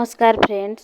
नमस्कार फ्रेंड्स,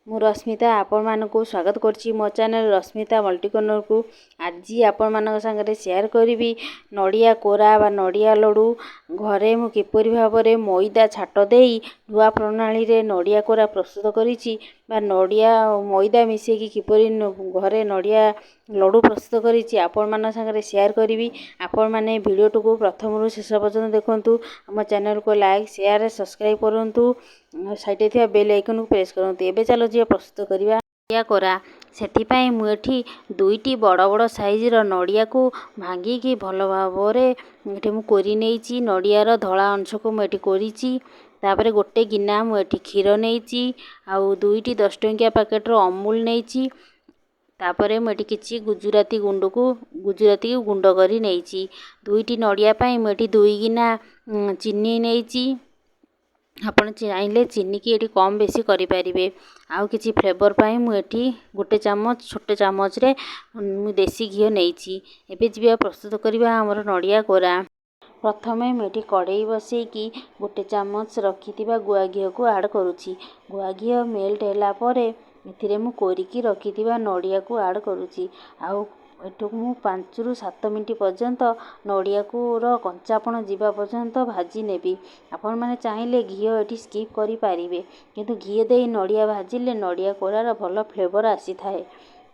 मु रश्मिता आपण मानकु स्वागत करछि मो चैनल रश्मिता मल्टी कॉर्नर को। आज आपण मानक संगे शेयर करी नड़िया कोरा बा नड़िया लडू घरे मु किपरि भाबरे मैदा छाट देई नुआ प्रणाली रे नड़िया कोरा प्रस्तुत करिछि बा नड़िया मैदा मिसेकी किपरि घरे नड़िया लडू प्रस्तुत करिछि आपण मानक संगे शेयर करी। आपण माने वीडियो को प्रथम रु शेष पर्यंत देखंतु। हम चैनल को लाइक शेयर सब्सक्राइब करंतु। साइड थिया बेल आइकन को प्रेस करंतु। एबे चलो जे प्रस्तुत करिवा नड़िया कोरा। सेथिपाई मु एठी दुईटी बड़ बड़ साइज रो नड़िया को भांगी की भल भाबरे एठी मु कोरी नेइची। नड़िया रो धळा अंश को मु एठी कोरीची। तापरे गोटे गिना मु एठी क्षीर नेइची आउ दुईटी 10 टंकिया पैकेट रो अमूल नेइची। तापरे मु एठी किछि गुजराती गुजराती गुंड करी नेइची। दुईटी नड़िया पाई मु एठी 2 गिना चीनी नेइची। आपण चाहिले चीनी की एठी कम बेसी करि परिबे। आउ किछि फ्लेवर पाई मु एठी गोटे चामच छोटे चामच रे मु देसी घी नेइची। एबे जिबा प्रस्तुत करिबा हमर नड़िया कोरा। प्रथमे मु एठी कढ़ाई बसई की गोटे चामच रखिथिबा गुआ घी को ऐड करूची। गुआ घी मेल्ट होला परे एथिरे मु कोरिकी रखिथिबा नड़िया को ऐड करूची। आउ एठु मु 5 रु 7 मिनिट पर्यंत नड़िया को रो कंचापण जीवा पर्यंत भाजी नेबी। आपण माने चाहिले घी एठी स्किप करि पारिबे, किंतु घी देई नड़िया भाजिले नड़िया कोरार भल फ्लेवर आसी थाए।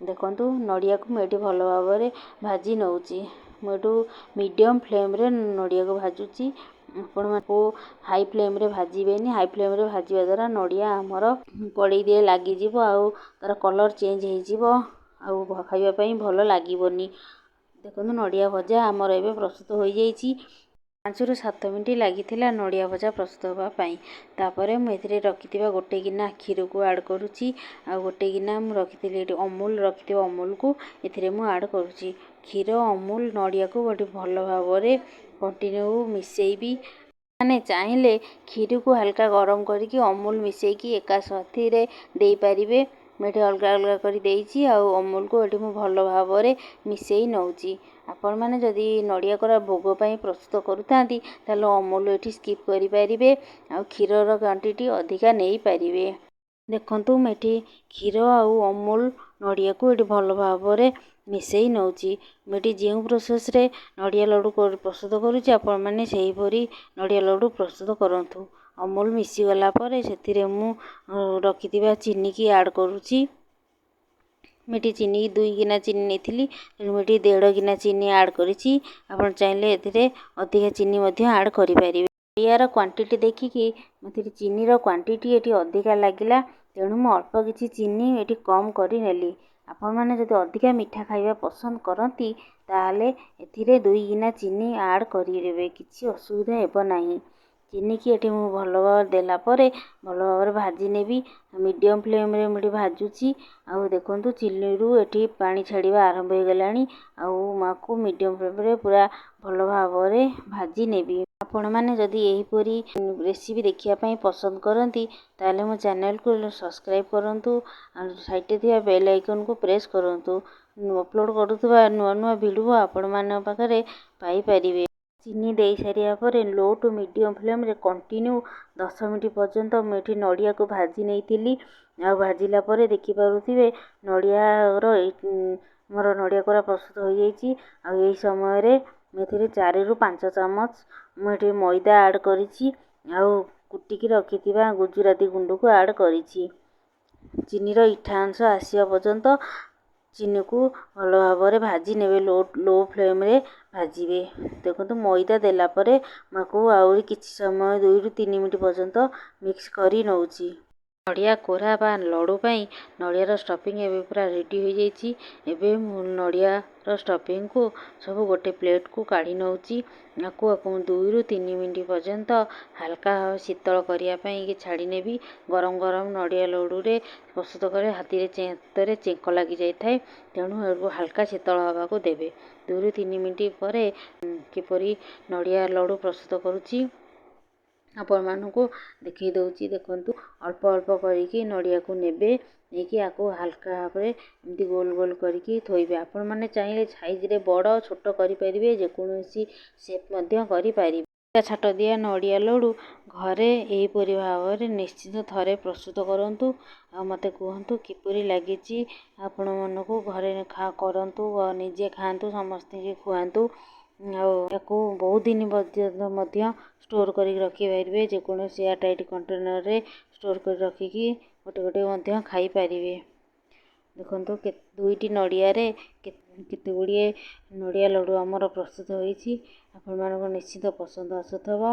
देखंतु नड़िया को एठी भल भाबरे भाजी नउची। मु मीडियम फ्लेम रे नड़िया को भाजुची। आपण माको हाई फ्लेम रे भाजीबेनी। हाई फ्लेम रे भाजिबा द्वारा नड़िया हमर कड़ाई दे लागी जिवो आउ तार कलर चेंज होई जिवो आउ खाइबा पई भल लागिबोनी। देखंतु नड़िया भजा हमर एबे प्रस्तुत होई जाईची। 5 रु 7 मिनिट लागिथिला नड़िया भजा प्रस्तुत होबा पई। तापरे मु एथिरे रखिथिबा गोटे गिना क्षीर को ऐड करूची। आ गोटे गिना मु रखिथिली एठी अमूल रखिथिबा अमूल को एथिरे मु ऐड करूची। क्षीर अमूल नड़िया को गोटे भल भाबरे कंटिन्यू मिसेइबी। माने चाहिले क्षीर को हल्का गरम करके अमूल मिसेकी एका साथी रे देई परिबे। मेठी अलगा अलगा करी देइची आउ अमूल को एठी मु भल भाबरे मिसेई नउची। आपण माने जदी नड़िया कोरा भोग पई प्रस्तुत करूतांती तालो अमूल एठी स्किप करि परिबे आउ क्षीर रो क्वांटिटी अधिका नेई परिबे। देखंतु मेठी क्षीर आउ अमूल नड़िया को एठी भल भाबरे मिसेई नउची। मेठी जेउ प्रोसेस रे नड़िया लडू प्रस्तुत करूची आपण माने सेही परी नड़िया लडू प्रस्तुत करंतु। अमूल मिसी गला परे सेथिरे मु रखिथिबा चीनी की ऐड करूची। मेठी चीनी 2 गिना चीनी नेथिली, मेठी 1.5 गिना चीनी ऐड करिची। आपण चाहिले एथिरे अधिका चीनी मध्ये ऐड करि परिबे। नड़िया रो क्वांटिटी देखिकी मते चीनी रो क्वांटिटी एठी अधिका लागिला, तेणु मु अल्प किछि चीनी एठी कम करि नेली। आपण माने जदि अधिका मिठा खाइबा पसंद करंती ताले एथिरे 2 गिना चीनी ऐड करिरेबे, किछि असुविधा हेबो नाही। चीनी की एठी मु भल भाबरे देला परे भल भाबरे भाजी नेबी। मीडियम फ्लेम रे मुडी भाजुची। आउ देखंतु चीनी रु एठी पानी छाड़ीबा आरंभ हो गलानी। आउ माको मीडियम फ्लेम रे पूरा भल भाबरे भाजी नेबी। आपण माने जदि एही परी रेसिपी देखिया पई पसंद करंती ताले मो चैनल को सब्सक्राइब करंतु आ साइड थिया बेल आइकन को प्रेस करंतु। अपलोड करूथबा नुआ नुआ वीडियो आपण माने पाखरे पाई परिबे। चीनी देई सारिया परे लो टू मीडियम फ्लेम रे कंटिन्यू 10 मिनिट पर्यंत मेठी नड़िया को भाजी नेइतिली। आ भाजिला परे देखि पारुथिबे नड़िया रो मोर नड़िया कोरा प्रस्तुत हो जाईची। आ एही समय रे मेथिरे 4 रु 5 चामच मेठी मैदा ऐड करिची। आउ कुटी की रखिथिबा गुजराती गुंड को ऐड करिची। चीनी रो इठा अंश आसिया पर्यंत चीनी को भल भाबरे भाजी नेबे। लो फ्लेम रे भाजीबे। देखंतु मैदा देला परे माको आउरी किछि समय 2 रु 3 मिनिट पर्यंत मिक्स करी नउची। नड़िया कोरा बा लडू पई नड़िया रो स्टफिंग एबे पूरा रेडी हो जाईची। एबे नड़िया रो स्टफिंग को सब गोटे प्लेट को काढी नउची। आकु 2 रु 3 मिनिट पर्यंत हल्का शीतल करिया पई कि छाड़ी नेबी। गरम गरम नड़िया लडू रे प्रस्तुत करे हाथी चेक लगी जाई थाए, तेणु एगो हल्का शीतल हवा को देबे। 2 रु 3 मिनिट परे किपरि नड़िया लडू प्रस्तुत करूची आपण मानकु देखै दउची। देखंतु अल्प अल्प करिकी नड़िया को नेबे, नेकी आको हल्का भाबरे एमती गोल गोल करिकी थोइबे। आपण माने चाहिले साइज रे बड़ छोट करि परिबे, जे कोनोसी शेप मध्य करि परिबे। ଛାଟ ଦିଆ ନଡ଼ିଆ ଲଡ଼ୁ ଘରେ ଏହିପରି ଭାବରେ ନିଶ୍ଚିତ ଥରେ ପ୍ରସ୍ତୁତ କରନ୍ତୁ। ଆଉ ମୋତେ କୁହନ୍ତୁ କିପରି ଲାଗିଛି। ଆପଣମାନଙ୍କୁ ଘରେ କରନ୍ତୁ, ନିଜେ ଖାଆନ୍ତୁ, ସମସ୍ତଙ୍କୁ ଖୁଆନ୍ତୁ। ଆଉ ୟାକୁ ବହୁତ ଦିନ ପର୍ଯ୍ୟନ୍ତ ମଧ୍ୟ ଷ୍ଟୋର୍ କରିକି ରଖିପାରିବେ। ଯେକୌଣସି ଏୟାରଟାଇଟ୍ କଣ୍ଟେନର୍ରେ ଷ୍ଟୋର୍ କରି ରଖିକି ଗୋଟେ ମଧ୍ୟ ଖାଇପାରିବେ। ଦେଖନ୍ତୁ ଦୁଇଟି ନଡ଼ିଆରେ କେତେ ଗୁଡ଼ିଏ ନଡ଼ିଆ ଲଡ଼ୁ ଆମର ପ୍ରସ୍ତୁତ ହୋଇଛି। ଆପଣମାନଙ୍କୁ ନିଶ୍ଚିତ ପସନ୍ଦ ଆସୁଥିବ।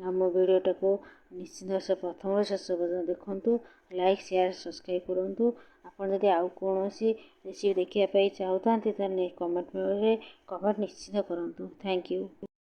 ଆମ ଭିଡ଼ିଓଟାକୁ ନିଶ୍ଚିତ ପ୍ରଥମରୁ ଶେଷ ପର୍ଯ୍ୟନ୍ତ ଦେଖନ୍ତୁ। ଲାଇକ୍, ସେୟାର, ସବସ୍କ୍ରାଇବ୍ କରନ୍ତୁ। ଆପଣ ଯଦି ଆଉ କୌଣସି ରେସିପି ଦେଖିବା ପାଇଁ ଚାହୁଁଥାନ୍ତି ତାହେଲେ କମେଣ୍ଟ ନିଶ୍ଚିତ କରନ୍ତୁ। Thank you.